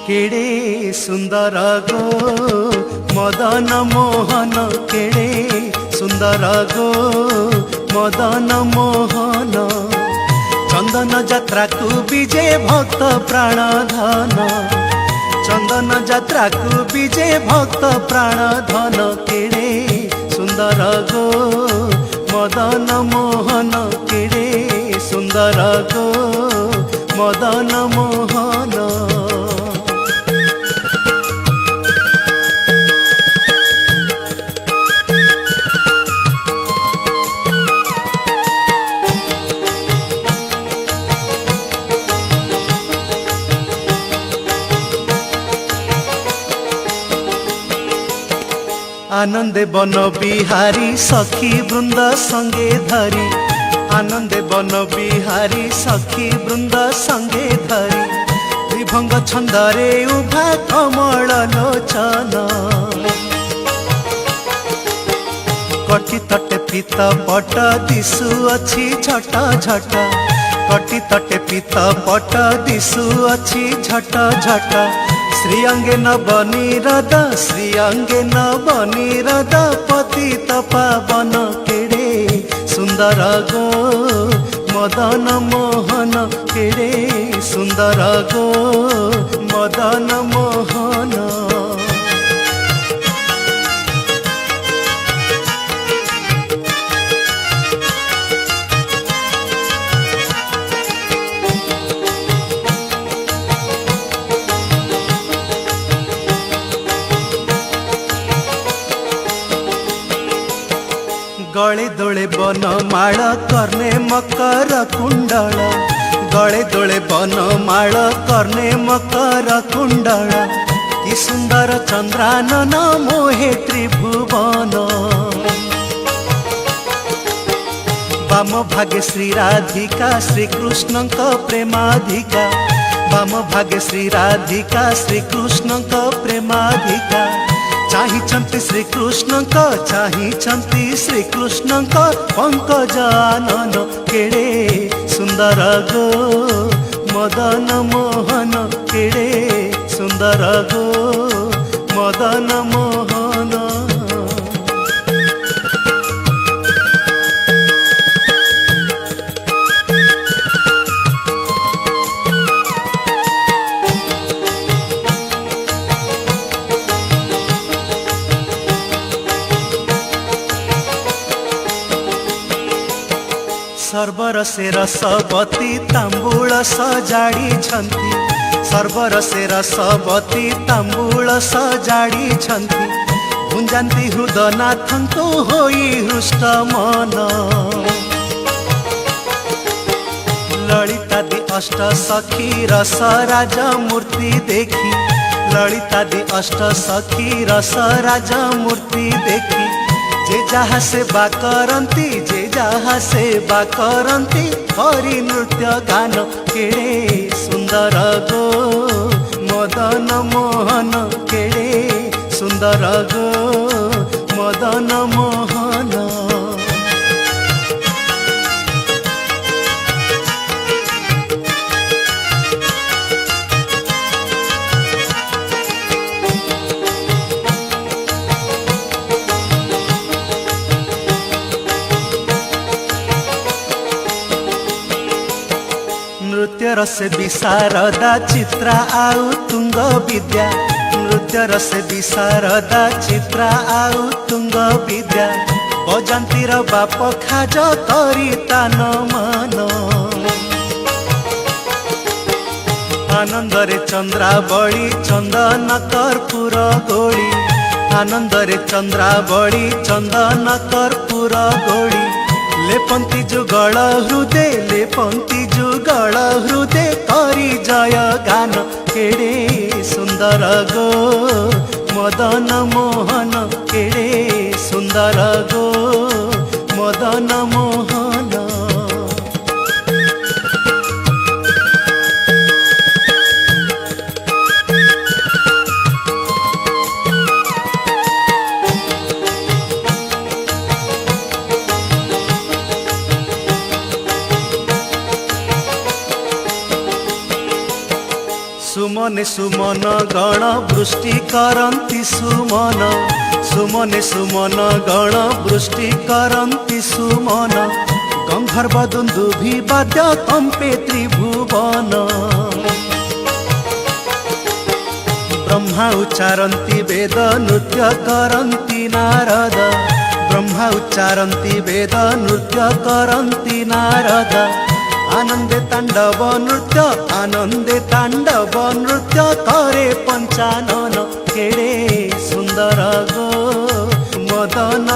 केड़े सुंदर गो मदन मोहन केड़े सुंदर गो मदन मोहन चंदन यात्रा को विजय भक्त प्राण धन चंदन यात्रा को विजय भक्त प्राण धन केड़े सुंदर गो मदन मोहन केड़े सुंदर गो मदन मोहन। आनंदे बन बिहारी सखी वृंद संगे धरी आनंदे बन बिहारी सखी वृंद संगे धरी त्रिभंग छंदरे उभा कमल लोचन कटी तटे पीत पट दिशु अच्छी झट झट कटी तटे पीत पट दिशु अच्छी झट झट श्रीअंगे नवनीरद श्रीअंगे नवनीरद पतित पावन केड़े सुंदर गो मदन मोहन केड़े सुंदर गो मदन मोहन। गले दोले बन माल कर्णे मकर कुंडल गले दोले बन माल कर्णे मकर कुंडल कि सुंदर चंद्रानन मोहे त्रिभुवन वाम भागे श्री राधिका श्री कृष्ण प्रेमाधिका वाम भागे श्री राधिका श्री कृष्ण प्रेमाधिका चाहिंचंती श्री कृष्ण चाहिंचंती श्री कृष्ण पंकजानन केड़े सुंदर गो मदन मोहन केड़े सुंदर गो मदन मोहन। सर्वर से रसवती तांबूल सजाड़ी छंती सर्वर से रसवती तांबूल सजाड़ी छंती गुंजाती हृदनाथ को होई हृष्ट मन ललितादि अष्ट सखी रस राजा मूर्ति देखी ललितादि अष्ट सखी रस राजा मूर्ति देखी जे जहा सेवा करती जे जहा सेवा करती हरि नृत्य गान केड़े सुंदर गो मदन मोहन केड़े सुंदर गो मदन मोहन। नृत्य रस विशारदा चित्रा आउ तुंग विद्या नृत्य रस विशारदा चित्रा आउ तुंग विद्या बजंतीर बाप खाज करी तान मन आनंदरे चंद्रावली चंदन कर्पूर गोली आनंदरे चंद्रावली चंदन कर्पूर गोली लेपंती जुगल हृदय लेपंती जुगल हृदय करी जय गान केड़े सुंदर गो मदन मोहन केड़े सुंदर गो मदन मोहन। सुमने सुमन गण वृष्टि करन्ति सुमन सुमने सुमन गण वृष्टि करन्ति सुमन गंधर्व दुन्दुभि वाद्य कम्पे त्रिभुवन ब्रह्मा उच्चारन्ति वेद नृत्य करन्ति नारद ब्रह्मा उच्चारन्ति वेद नृत्य करन्ति नारद आनंदे तांडव नृत्य करे पंचानन केड़े सुंदर गो मदन